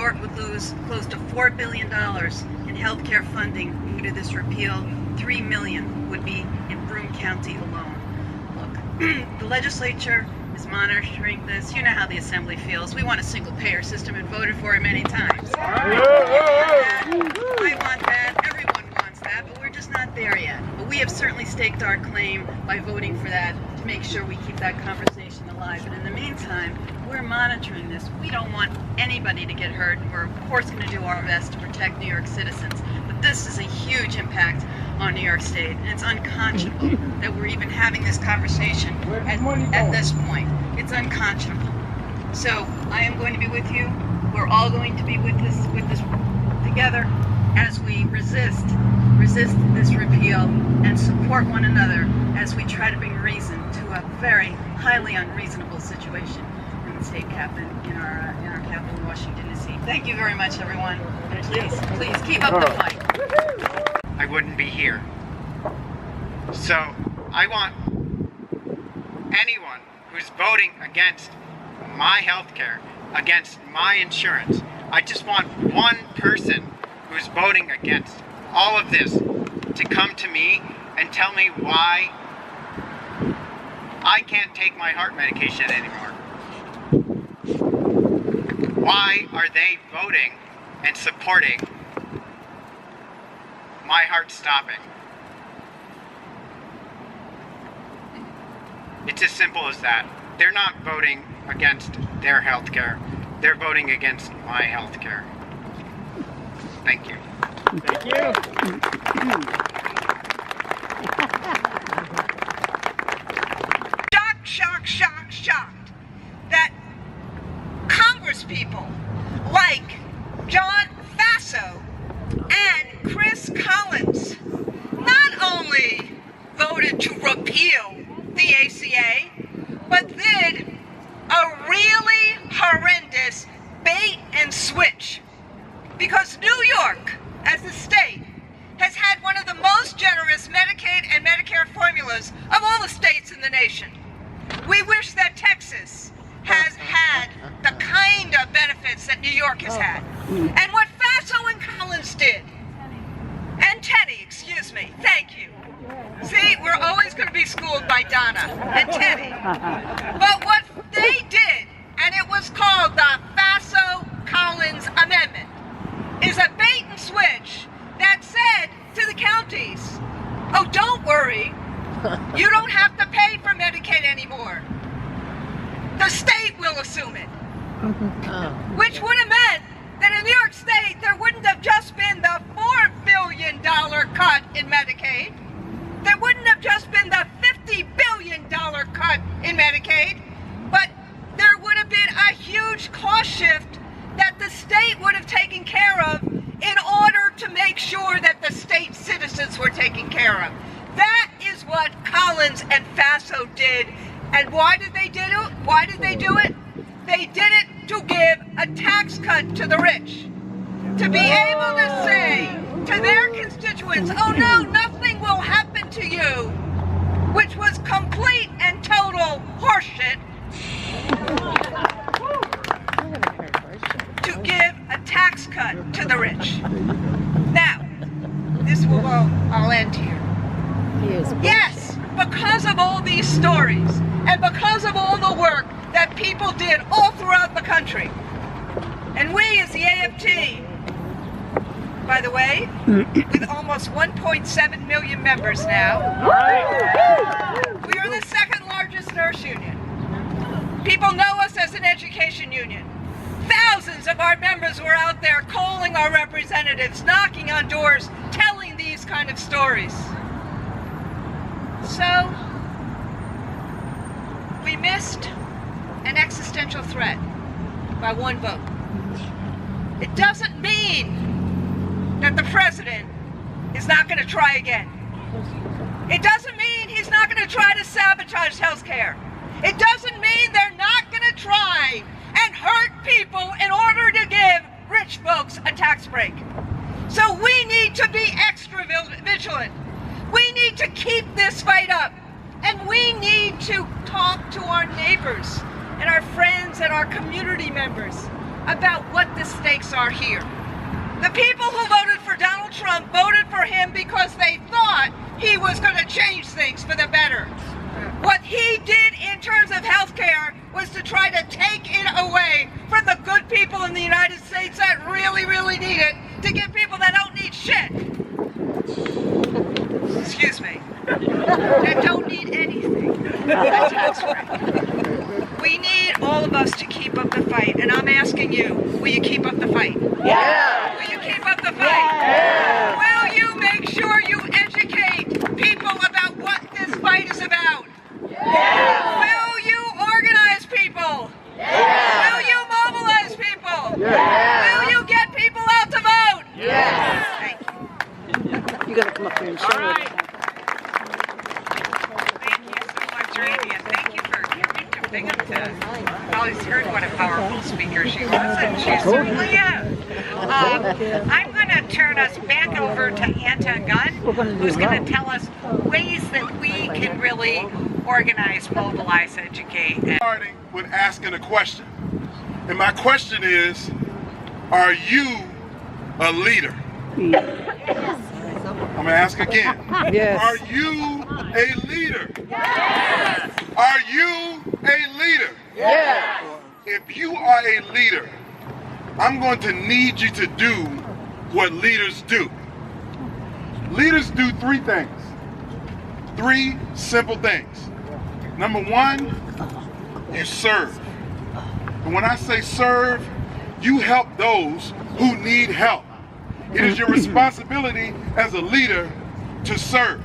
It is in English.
York would lose close to $4 billion in health care funding due to this repeal. $3 million would be in Broome County alone. Look, the legislature is monitoring this. You know how the Assembly feels. We want a single-payer system and voted for it many times. I want that. Everyone wants that, but we're just not there yet. But we have certainly staked our claim by voting for that to make sure we keep that conversation alive. But in the meantime, we're monitoring this. We don't want anybody to get hurt. We're, of course, going to do our best to protect New York citizens. But this is a huge impact on New York State, and it's unconscionable that we're even having this conversation at this point. It's unconscionable. So I am going to be with you. We're all going to be with this together as we resist this repeal and support one another as we try to bring reason to a very highly unreasonable situation in the state capital, in our capital in Washington, D.C. Thank you very much, everyone. And please keep up the fight. I wouldn't be here. So I want anyone who's voting against my health care, against my insurance, I just want one person who's voting against all of this to come to me and tell me why I can't take my heart medication anymore. Why are they voting and supporting my heart stopping? It's as simple as that. They're not voting against their health care. They're voting against my health care. Thank you. Thank you. Shocked that Congress people like John Faso and Chris Collins not only voted to repeal the ACA, but did a really horrendous bait and switch. Because New York, as a state, has had one of the most generous Medicaid and Medicare formulas of all the states in the nation. We wish that Texas has had the kind of benefits that New York has had. And what Faso and Collins did, and Teddy, excuse me, thank you. See, we're always going to be schooled by Donna and Teddy. But what they did, and it was called the Faso-Collins Amendment, is a bait and switch that said to the counties, oh, don't worry, you don't have to pay for Medicaid anymore. The state will assume it. Which would have meant that in New York State, there wouldn't have just been the $4 billion cut in Medicaid. There wouldn't have just been the $50 billion cut in Medicaid, but there would have been a huge cost shift that the state would have taken care of in order to make sure that the state citizens were taken care of. That is what Collins and Faso did. And why did they do it? Why did they do it? They did it to give a tax cut to the rich. To be able to say to their constituents, oh no, nothing will happen to you, which was complete and total horseshit. To give a tax cut to the rich. Now, this will I'll end here. Yes, because of all these stories and because of all the work that people did all throughout the country, and we as the AFT, by the way, with almost 1.7 million members now, we are the second largest nurse union. People know us as an education union. Thousands of our members were out there calling our representatives, knocking on doors, telling these kind of stories. So, we missed an existential threat by one vote. It doesn't mean that the president is not going to try again. It doesn't mean he's not going to try to sabotage health care. It doesn't mean they're not going to try and hurt people in order to give rich folks a tax break. So we need to be extra vigilant. We need to keep this fight up. And we need to talk to our neighbors and our friends and our community members about what the stakes are here. The people who voted for Donald Trump voted for him because they thought he was going to change things for the better. What he did in terms of health care was to try to take it away from the good people in the United States that really, really need it, to give people that don't need shit. Excuse me. That don't need anything. That's right. We need all of us to keep up the fight, and I'm asking you, will you keep up the fight? Yeah. Will you keep up the fight? Yeah. Will you make sure you educate people about what this fight is about? Yeah. Will you organize people? Yeah. Will you mobilize people? Yeah. Will you get people out to vote? Yeah. Thank you. You gotta come up here and show All it. right. Thank you so much, Randy, and thank you for coming to Binghamton. I always heard what a powerful speaker she was, and she certainly is. I'm going to turn us back over to Anta Gunn, who's going to tell us ways that we can really organize, mobilize, educate. Starting with asking a question. And my question is, are you a leader? I'm going to ask again. Yes. Are you a leader? Yes. Are you a leader? Yes. If you are a leader, I'm going to need you to do what leaders do. Leaders do three things. Three simple things. Number one, you serve. And when I say serve, you help those who need help. It is your responsibility as a leader to serve.